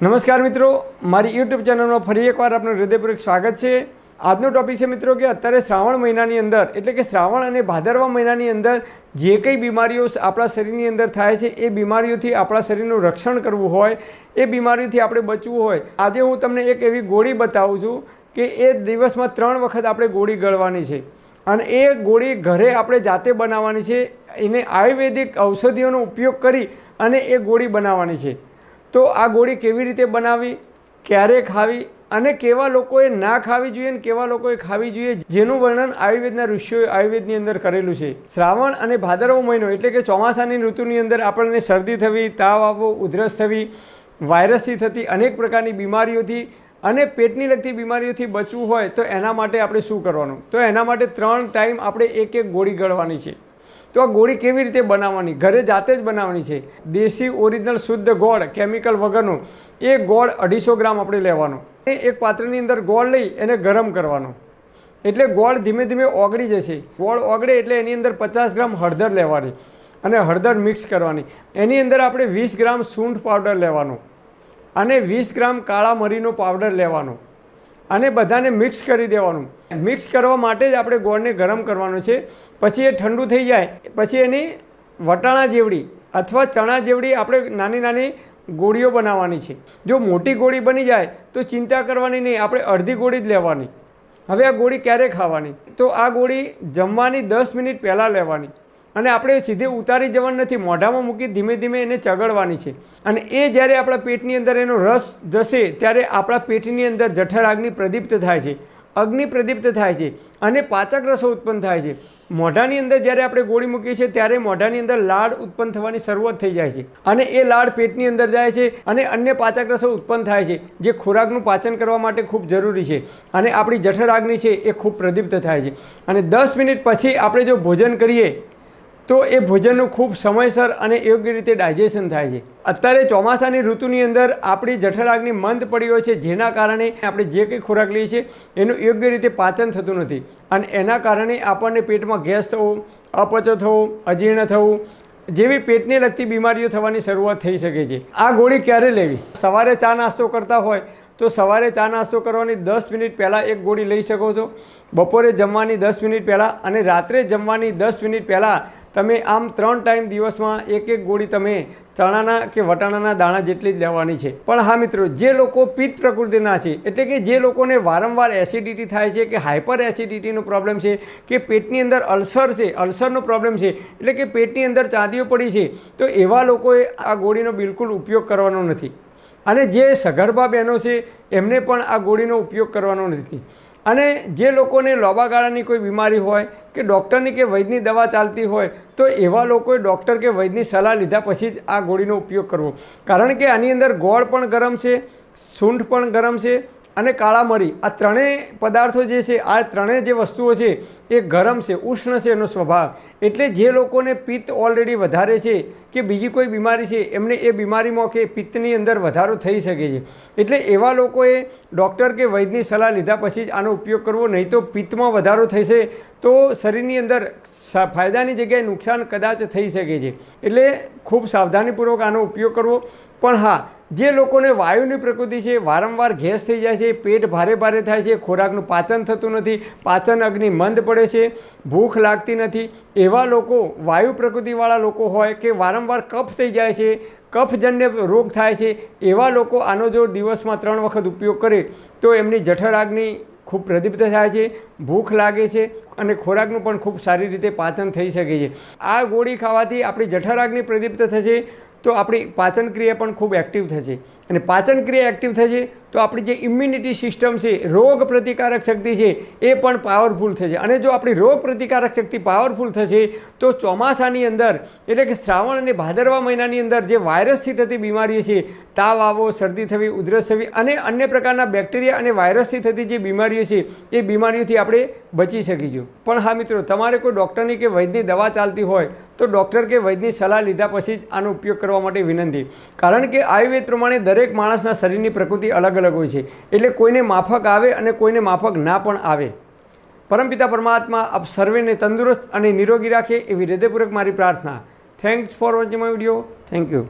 નમસ્કાર મિત્રો, મારી યુટ્યુબ ચેનલમાં ફરી એકવાર આપનું હૃદયપૂર્વક સ્વાગત છે। આજનો ટોપિક છે મિત્રો કે અત્યારે શ્રાવણ મહિનાની અંદર એટલે કે શ્રાવણ અને ભાદરવા મહિનાની અંદર જે કંઈ બીમારીઓ આપણા શરીરની અંદર થાય છે એ બીમારીઓથી આપણા શરીરનું રક્ષણ કરવું હોય, એ બીમારીઓથી આપણે બચવું હોય, આજે હું તમને એક એવી ગોળી બતાવું છું કે એ દિવસમાં 3 વખત આપણે ગોળી ગળવાની છે અને એ ગોળી ઘરે આપણે જાતે બનાવવાની છે। એને આયુર્વેદિક ઔષધિઓનો ઉપયોગ કરી અને એ ગોળી બનાવવાની છે। તો આ ગોળી કેવી રીતે બનાવવી, ક્યારે ખાવી અને કેવા લોકોએ ના ખાવી જોઈએ અને કેવા લોકોએ ખાવી જોઈએ, જેનું વર્ણન આયુર્વેદના ઋષિઓએ આયુર્વેદની અંદર કરેલું છે। શ્રાવણ અને ભાદરવો મહિનો એટલે કે ચોમાસાની ઋતુની અંદર આપણને શરદી થવી, તાવ આવવો, ઉધરસ થવી, વાયરસથી થતી અનેક પ્રકારની બીમારીઓથી અને પેટની લગતી બીમારીઓથી બચવું હોય તો એના માટે આપણે શું કરવાનું? તો એના માટે 3 ટાઈમ આપણે એક ગોળી ગળવાની છે। તો આ ગોળી કેવી રીતે બનાવવાની? ઘરે જાતે જ બનાવવાની છે। દેશી ઓરિજિનલ શુદ્ધ ગોળ, કેમિકલ વગરનો એ ગોળ 250 ગ્રામ આપણે લેવાનો। એક પાત્રની અંદર ગોળ લઈ એને ગરમ કરવાનો, એટલે ગોળ ધીમે ધીમે ઓગળી જશે। ગોળ ઓગળે એટલે એની અંદર 50 ગ્રામ હળદર લેવાની અને હળદર મિક્સ કરવાની। એની અંદર આપણે 20 ગ્રામ સૂંઠ પાવડર લેવાનો અને 20 ગ્રામ કાળા મરીનો પાવડર લેવાનો અને બધાને મિક્સ કરી દેવાનું। મિક્સ કરવા માટે જ આપણે ગોળને ગરમ કરવાનો છે। પછી એ ઠંડુ થઈ જાય પછી એની વટાણા જેવડી અથવા ચણા જેવડી આપણે નાની નાની ગોળીઓ બનાવવાની છે। જો મોટી ગોળી બની જાય તો ચિંતા કરવાની નહીં, આપણે અડધી ગોળી જ લેવાની। હવે આ ગોળી ક્યારે ખાવાની? તો આ ગોળી જમવાની 10 મિનિટ પહેલાં લેવાની અને આપણે સીધે ઉતારી જવાનું નથી, મોઢામાં મૂકી ધીમે ધીમે એને ચગળવાની છે અને એ જ્યારે આપણા પેટની અંદર એનો રસ જશે ત્યારે આપણા પેટની અંદર જઠર અગ્નિ પ્રદીપ્ત થાય છે, અગ્નિ પ્રદીપ્ત થાય છે અને પાચક રસો ઉત્પન્ન થાય છે। મોઢાની અંદર જ્યારે આપણે ગોળી મૂકીએ છીએ ત્યારે મોઢાની અંદર લાળ ઉત્પન્ન થવાની શરૂઆત થઈ જાય છે અને એ લાળ પેટની અંદર જાય છે અને અન્ય પાચક રસો ઉત્પન્ન થાય છે, જે ખોરાકનું પાચન કરવા માટે ખૂબ જરૂરી છે અને આપણી જઠર અગ્નિ છે એ ખૂબ પ્રદીપ્ત થાય છે અને 10 મિનિટ પછી આપણે જો ભોજન કરીએ તો એ ભોજનનું ખૂબ સમયસર અને યોગ્ય રીતે ડાયજેશન થાય છે। અત્યારે ચોમાસાની ઋતુની અંદર આપણી જઠરાગ્નિ મંદ પડી હોય છે, જેના કારણે આપણે જે કંઈ ખોરાક લઈએ છીએ એનું યોગ્ય રીતે પાચન થતું નથી અને એના કારણે આપણને પેટમાં ગેસ થવો, અપચો થવો, અજીર્ણ થવું જેવી પેટને લગતી બીમારીઓ થવાની શરૂઆત થઈ શકે છે। આ ગોળી ક્યારે લેવી? સવારે ચા નાસ્તો કરતા હોય તો સવારે ચા નાસ્તો કરવાની 10 મિનિટ પહેલાં એક ગોળી લઈ શકો છો, બપોરે જમવાની 10 મિનિટ પહેલાં અને રાત્રે જમવાની 10 મિનિટ પહેલાં તમે આમ 3 ટાઈમ દિવસમાં એક ગોળી તમે ચણાના કે વટાણાના દાણા જેટલી જ લેવાની છે। પણ હા મિત્રો, જે લોકો પિત્ત પ્રકૃતિના છે એટલે કે જે લોકોને વારંવાર એસિડિટી થાય છે કે હાઇપર એસિડિટીનો પ્રોબ્લેમ છે કે પેટની અંદર અલ્સર છે, અલ્સરનો પ્રોબ્લેમ છે એટલે કે પેટની અંદર ચાંદીઓ પડી છે, તો એવા લોકોએ આ ગોળીનો બિલકુલ ઉપયોગ કરવાનો નથી અને જે સગર્ભા બહેનો છે એમને પણ આ ગોળીનો ઉપયોગ કરવાનો નથી અને જે લોકોને લાંબા ગાળાની કોઈ બીમારી હોય કે ડૉક્ટરની કે વૈદ્યની દવા ચાલતી હોય તો એવા લોકોએ ડૉક્ટર કે વૈદ્યની સલાહ લીધા પછી જ આ ગોળીનો ઉપયોગ કરવો, કારણ કે આની અંદર ગોળ પણ ગરમ છે, સૂંઠ પણ ગરમ છે અને કાળા મરી, આ ત્રણેય પદાર્થો જે છે, આ ત્રણેય જે વસ્તુઓ છે એ ગરમ છે, ઉષ્ણ છે એનો સ્વભાવ। એટલે જે લોકોને પિત્ત ઓલરેડી વધારે છે કે બીજી કોઈ બીમારી છે એમને એ બીમારીમાં કે પિત્તની અંદર વધારો થઈ શકે છે, એટલે એવા લોકોએ ડૉક્ટર કે વૈદ્યની સલાહ લીધા પછી જ આનો ઉપયોગ કરવો, નહીં તો પિત્તમાં વધારો થશે તો શરીરની અંદર ફાયદાની જગ્યાએ નુકસાન કદાચ થઈ શકે છે। એટલે ખૂબ સાવધાનીપૂર્વક આનો ઉપયોગ કરવો। પણ હા, જે લોકોને વાયુની પ્રકૃતિ છે, વારંવાર ગેસ થઈ જાય છે, પેટ ભારે ભારે થાય છે, ખોરાકનું પાચન થતું નથી, પાચન અગ્નિ મંદ પડે છે, ભૂખ લાગતી નથી, એવા લોકો, વાયુ પ્રકૃતિવાળા લોકો હોય કે વારંવાર કફ થઈ જાય છે, કફજન્ય રોગ થાય છે, એવા લોકો આનો જો દિવસમાં 3 વખત ઉપયોગ કરે તો એમની જઠરાગ્નિ ખૂબ પ્રદીપ્ત થાય છે, ભૂખ લાગે છે અને ખોરાકનું પણ ખૂબ સારી રીતે પાચન થઈ શકે છે। આ ગોળી ખાવાથી આપણી જઠરાગ્નિ પ્રદીપ્ત થશે તો આપણી પાચન ક્રિયા પણ ખૂબ એક્ટિવ થશે અને પાચન ક્રિયા એક્ટિવ થશે તો આપણી જે ઇમ્યુનિટી સિસ્ટમ છે, રોગ પ્રતિકારક શક્તિ છે એ પણ પાવરફુલ થશે અને જો આપણી રોગ પ્રતિકારક શક્તિ પાવરફુલ થશે તો ચોમાસાની અંદર એટલે કે શ્રાવણ અને ભાદરવા મહિનાની અંદર જે વાયરસથી થતી બીમારીઓ છે, તાવ આવવો, શરદી થવી, ઉધરસ થવી અને અન્ય પ્રકારના બેક્ટેરિયા અને વાયરસથી થતી જે બીમારીઓ છે એ બીમારીઓથી આપણે બચી શકીશું। પણ હા મિત્રો, તમારે કોઈ ડૉક્ટરની કે વૈદ્યની દવા ચાલતી હોય તો ડૉક્ટર કે વૈદ્યની સલાહ લીધા પછી જ આનો ઉપયોગ કરવા માટે વિનંતી, કારણ કે આયુર્વેદ પ્રમાણે દરેક માણસના શરીરની પ્રકૃતિ અલગ અલગ હોય છે, એટલે કોઈને માફક આવે અને કોઈને માફક ના પણ આવે। પરમપિતા પરમાત્મા આપ સર્વેને તંદુરસ્ત અને નિરોગી રાખે એવી હૃદયપૂર્વક મારી પ્રાર્થના। Thanks for watching my video. Thank you.